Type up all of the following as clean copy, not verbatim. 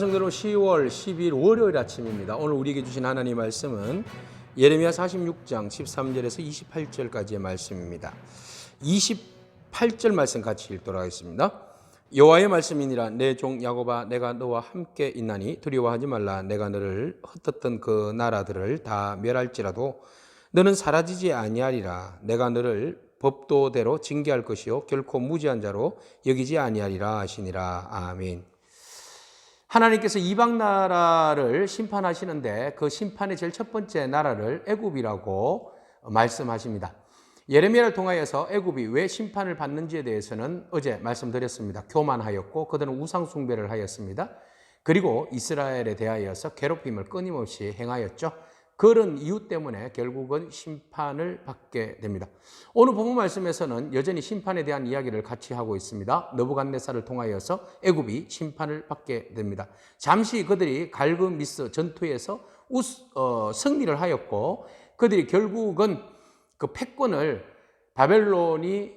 성도로 10월 10일 월요일 아침입니다. 오늘 우리에게 주신 하나님의 말씀은 예레미야 46장 13절에서 28절까지의 말씀입니다. 28절 말씀 같이 읽도록 하겠습니다. 여호와의 말씀이니라. 내 종 야곱아, 내가 너와 함께 있나니 두려워하지 말라. 내가 너를 흩었던 그 나라들을 다 멸할지라도 너는 사라지지 아니하리라. 내가 너를 법도대로 징계할 것이요 결코 무지한 자로 여기지 아니하리라 하시니라. 아멘. 하나님께서 이방 나라를 심판하시는데 그 심판의 제일 첫 번째 나라를 애굽이라고 말씀하십니다. 예레미야를 통하여서 애굽이 왜 심판을 받는지에 대해서는 어제 말씀드렸습니다. 교만하였고 그들은 우상 숭배를 하였습니다. 그리고 이스라엘에 대하여서 괴롭힘을 끊임없이 행하였죠. 그런 이유 때문에 결국은 심판을 받게 됩니다. 오늘 본문 말씀에서는 여전히 심판에 대한 이야기를 같이 하고 있습니다. 느부갓네살을 통하여서 애굽이 심판을 받게 됩니다. 잠시 그들이 갈그미스 전투에서 승리를 하였고 그들이 결국은 그 패권을 바벨론이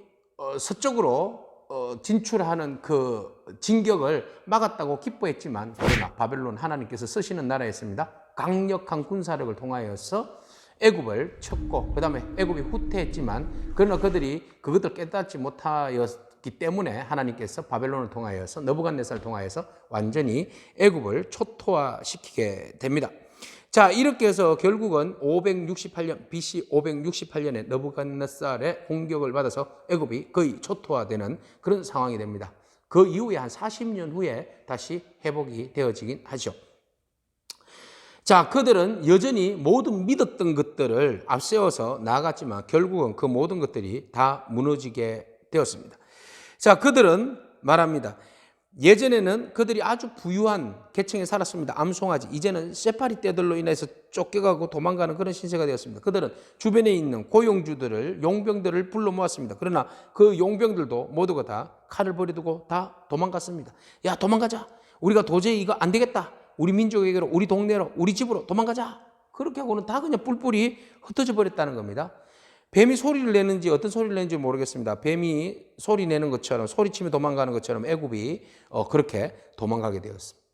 서쪽으로 진출하는 그 진격을 막았다고 기뻐했지만 그러나 바벨론 하나님께서 쓰시는 나라였습니다. 강력한 군사력을 통하여서 애굽을 쳤고 그 다음에 애굽이 후퇴했지만 그러나 그들이 그것을 깨닫지 못하였기 때문에 하나님께서 바벨론을 통하여서 느부갓네살을 통하여서 완전히 애굽을 초토화시키게 됩니다. 자, 이렇게 해서 결국은 568년 BC 568년에 느부갓네살의 공격을 받아서 애굽이 거의 초토화되는 그런 상황이 됩니다. 그 이후에 한 40년 후에 다시 회복이 되어지긴 하죠. 자, 그들은 여전히 모든 믿었던 것들을 앞세워서 나아갔지만 결국은 그 모든 것들이 다 무너지게 되었습니다. 자, 그들은 말합니다. 예전에는 그들이 아주 부유한 계층에 살았습니다. 암송아지. 이제는 세파리 떼들로 인해서 쫓겨가고 도망가는 그런 신세가 되었습니다. 그들은 주변에 있는 고용주들을, 용병들을 불러 모았습니다. 그러나 그 용병들도 모두가 다 칼을 버려두고 다 도망갔습니다. 야, 도망가자. 우리가 도저히 이거 안 되겠다. 우리 민족에게로, 우리 동네로, 우리 집으로 도망가자. 그렇게 하고는 다 그냥 뿔뿔이 흩어져 버렸다는 겁니다. 뱀이 소리를 내는지 어떤 소리를 내는지 모르겠습니다. 뱀이 소리 내는 것처럼, 소리치며 도망가는 것처럼 애굽이 그렇게 도망가게 되었습니다.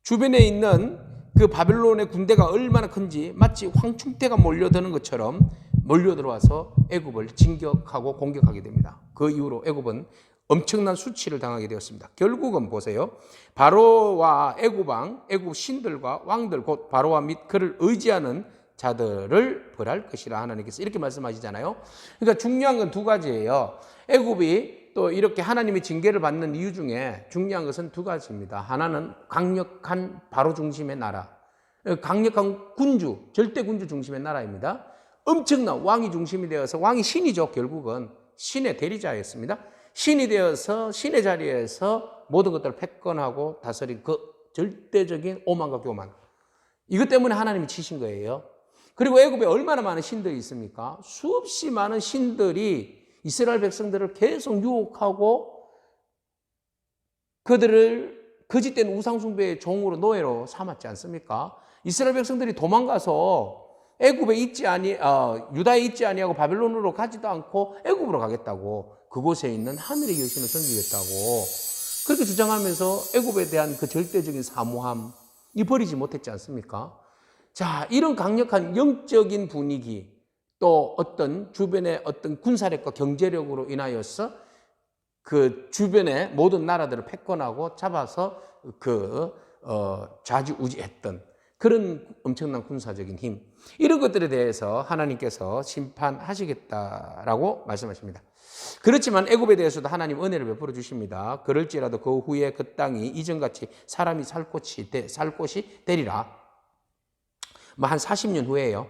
주변에 있는 그 바벨론의 군대가 얼마나 큰지 마치 황충대가 몰려드는 것처럼 몰려들어와서 애굽을 진격하고 공격하게 됩니다. 그 이후로 애굽은 엄청난 수치를 당하게 되었습니다. 결국은 보세요. 바로와 애굽왕, 애굽 신들과 왕들, 곧 바로와 및 그를 의지하는 자들을 벌할 것이라 하나님께서 이렇게 말씀하시잖아요. 그러니까 중요한 건 두 가지예요. 애굽이 또 이렇게 하나님의 징계를 받는 이유 중에 중요한 것은 두 가지입니다. 하나는 강력한 바로 중심의 나라, 강력한 군주, 절대 군주 중심의 나라입니다. 엄청난 왕이 중심이 되어서 왕이 신이죠. 결국은 신의 대리자였습니다. 신이 되어서 신의 자리에서 모든 것들을 패권하고 다스린 그 절대적인 오만과 교만. 이것 때문에 하나님이 치신 거예요. 그리고 애굽에 얼마나 많은 신들이 있습니까? 수없이 많은 신들이 이스라엘 백성들을 계속 유혹하고 그들을 거짓된 우상숭배의 종으로 노예로 삼았지 않습니까? 이스라엘 백성들이 도망가서 애굽에 유다에 있지 아니하고 바벨론으로 가지도 않고 애굽으로 가겠다고 그곳에 있는 하늘의 여신을 섬기겠다고 그렇게 주장하면서 애굽에 대한 그 절대적인 사모함 이 버리지 못했지 않습니까? 자, 이런 강력한 영적인 분위기 또 어떤 주변의 어떤 군사력과 경제력으로 인하여서 그 주변의 모든 나라들을 패권하고 잡아서 좌지우지했던 그런 엄청난 군사적인 힘 이런 것들에 대해서 하나님께서 심판하시겠다라고 말씀하십니다. 그렇지만 애굽에 대해서도 하나님 은혜를 베풀어 주십니다. 그럴지라도 그 후에 그 땅이 이전같이 사람이 살 곳이 되리라. 한 40년 후에요.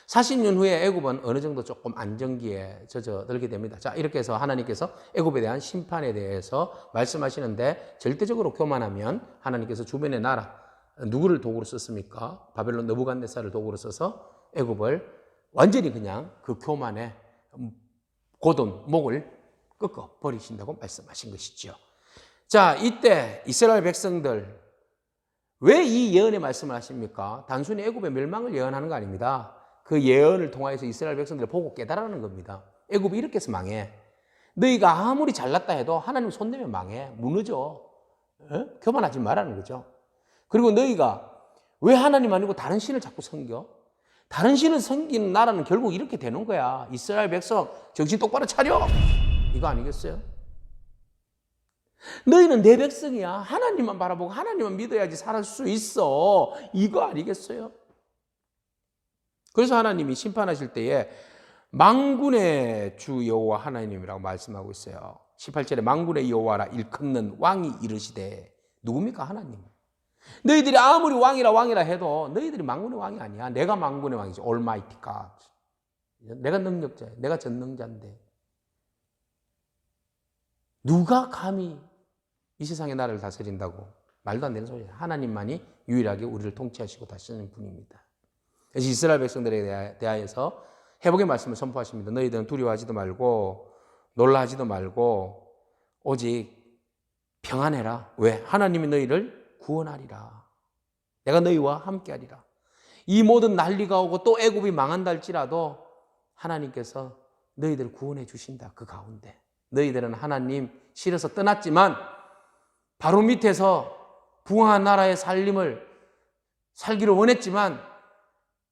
40년 후에 애굽은 어느 정도 조금 안정기에 젖어들게 됩니다. 자, 이렇게 해서 하나님께서 애굽에 대한 심판에 대해서 말씀하시는데 절대적으로 교만하면 하나님께서 주변의 나라 누구를 도구로 썼습니까? 바벨론 느부갓네살을 도구로 써서 애굽을 완전히 그냥 그 교만에 고든 목을 꺾어 버리신다고 말씀하신 것이죠. 자, 이때 이스라엘 백성들 왜 이 예언의 말씀을 하십니까? 단순히 애굽의 멸망을 예언하는 거 아닙니다. 그 예언을 통하여서 이스라엘 백성들을 보고 깨달으라는 겁니다. 애굽이 이렇게 해서 망해. 너희가 아무리 잘났다 해도 하나님 손 내면 망해. 무너져. 교만하지 말라는 거죠. 그리고 너희가 왜 하나님 아니고 다른 신을 자꾸 섬겨? 다른 신을 섬기는 나라는 결국 이렇게 되는 거야. 이스라엘 백성 정신 똑바로 차려. 이거 아니겠어요? 너희는 내 백성이야. 하나님만 바라보고 하나님만 믿어야지 살 수 있어. 이거 아니겠어요? 그래서 하나님이 심판하실 때에 만군의 주 여호와 하나님이라고 말씀하고 있어요. 18절에 만군의 여호와라 일컫는 왕이 이르시되, 누굽니까? 하나님. 너희들이 아무리 왕이라 해도 너희들이 만군의 왕이 아니야. 내가 만군의 왕이지. Almighty God. 내가 능력자야. 내가 전능자인데 누가 감히 이 세상의 나라를 다스린다고? 말도 안 되는 소리예요. 하나님만이 유일하게 우리를 통치하시고 다스리는 분입니다. 그래서 이스라엘 백성들에 대하여서 회복의 말씀을 선포하십니다. 너희들은 두려워하지도 말고 놀라하지도 말고 오직 평안해라. 왜? 하나님이 너희를 구원하리라. 내가 너희와 함께하리라. 이 모든 난리가 오고 또 애굽이 망한다 할지라도 하나님께서 너희들을 구원해 주신다. 그 가운데 너희들은 하나님 싫어서 떠났지만 바로 밑에서 부흥한 나라의 삶을 살기를 원했지만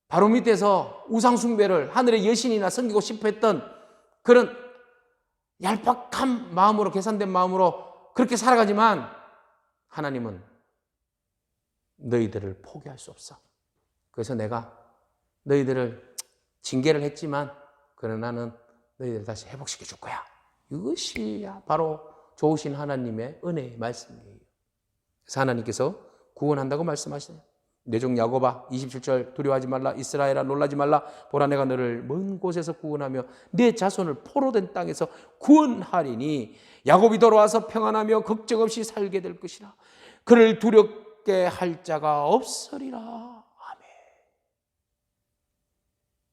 바로 밑에서 우상숭배를 하늘의 여신이나 섬기고 싶어 했던 그런 얄팍한 마음으로, 계산된 마음으로 그렇게 살아가지만 하나님은 너희들을 포기할 수 없어. 그래서 내가 너희들을 징계를 했지만 그러나 나는 너희들을 다시 회복시켜 줄 거야. 이것이 바로 좋으신 하나님의 은혜의 말씀이에요. 그래서 하나님께서 구원한다고 말씀하시네요. 내 종 야곱아 27절 두려워하지 말라. 이스라엘아 놀라지 말라. 보라 내가 너를 먼 곳에서 구원하며 내 자손을 포로된 땅에서 구원하리니 야곱이 돌아와서 평안하며 걱정 없이 살게 될 것이라. 그를 두렵게 할 자가 없으리라. 아멘.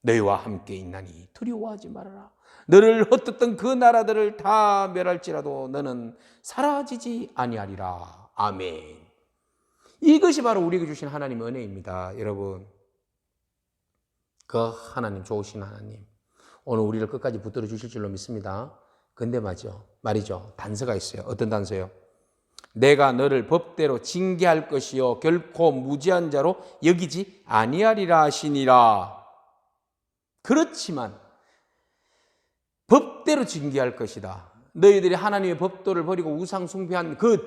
너희와 함께 있나니 두려워하지 말아라. 너를 헛되었던 그 나라들을 다 멸할지라도 너는 사라지지 아니하리라. 아멘. 이것이 바로 우리에게 주신 하나님의 은혜입니다. 여러분, 그 하나님, 좋으신 하나님, 오늘 우리를 끝까지 붙들어 주실 줄로 믿습니다. 근데 말이죠. 단서가 있어요. 어떤 단서요? 내가 너를 법대로 징계할 것이요 결코 무지한 자로 여기지 아니하리라 하시니라. 그렇지만 법대로 징계할 것이다. 너희들이 하나님의 법도를 버리고 우상 숭배한 그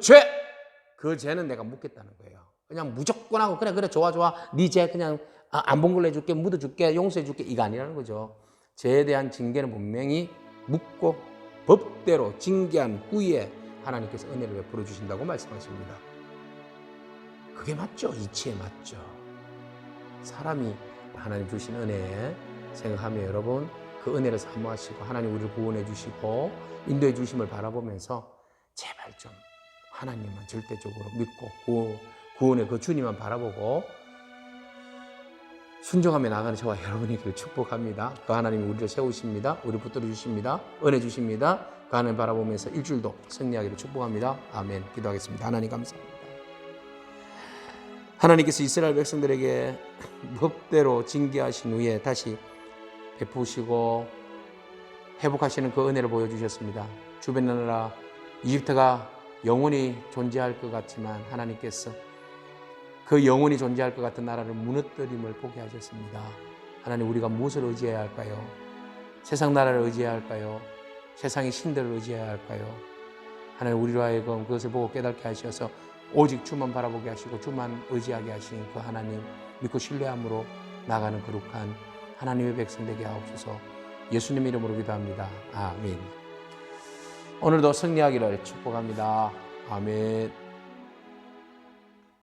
죄는 내가 묻겠다는 거예요. 그냥 무조건 하고 그래 좋아 네 죄 그냥 안 본 걸로 해줄게, 묻어줄게, 용서해줄게, 이거 아니라는 거죠. 죄에 대한 징계는 분명히 묻고 법대로 징계한 후에 하나님께서 은혜를 베풀어 주신다고 말씀하십니다. 그게 맞죠? 이치에 맞죠. 사람이 하나님 주신 은혜에 생각하며 여러분 그 은혜를 사모하시고 하나님 우리를 구원해 주시고 인도해 주심을 바라보면서 제발 좀 하나님만 절대적으로 믿고 구원의 그 주님만 바라보고 순종하며 나가는 저와 여러분에게 축복합니다. 그 하나님이 우리를 세우십니다. 우리를 붙들어 주십니다. 은혜 주십니다. 그 하나님 바라보면서 일주일도 승리하기를 축복합니다. 아멘. 기도하겠습니다. 하나님 감사합니다. 하나님께서 이스라엘 백성들에게 법대로 징계하신 후에 다시 베푸시고 회복하시는 그 은혜를 보여주셨습니다. 주변 나라 이집트가 영원히 존재할 것 같지만 하나님께서 그 영원히 존재할 것 같은 나라를 무너뜨림을 보게 하셨습니다. 하나님, 우리가 무엇을 의지해야 할까요? 세상 나라를 의지해야 할까요? 세상의 신들을 의지해야 할까요? 하나님, 우리로 하여금 그것을 보고 깨닫게 하셔서 오직 주만 바라보게 하시고 주만 의지하게 하신 그 하나님 믿고 신뢰함으로 나가는 거룩한 하나님의 백성 되게 하옵소서. 예수님 이름으로 기도합니다. 아멘. 오늘도 승리하기를 축복합니다. 아멘.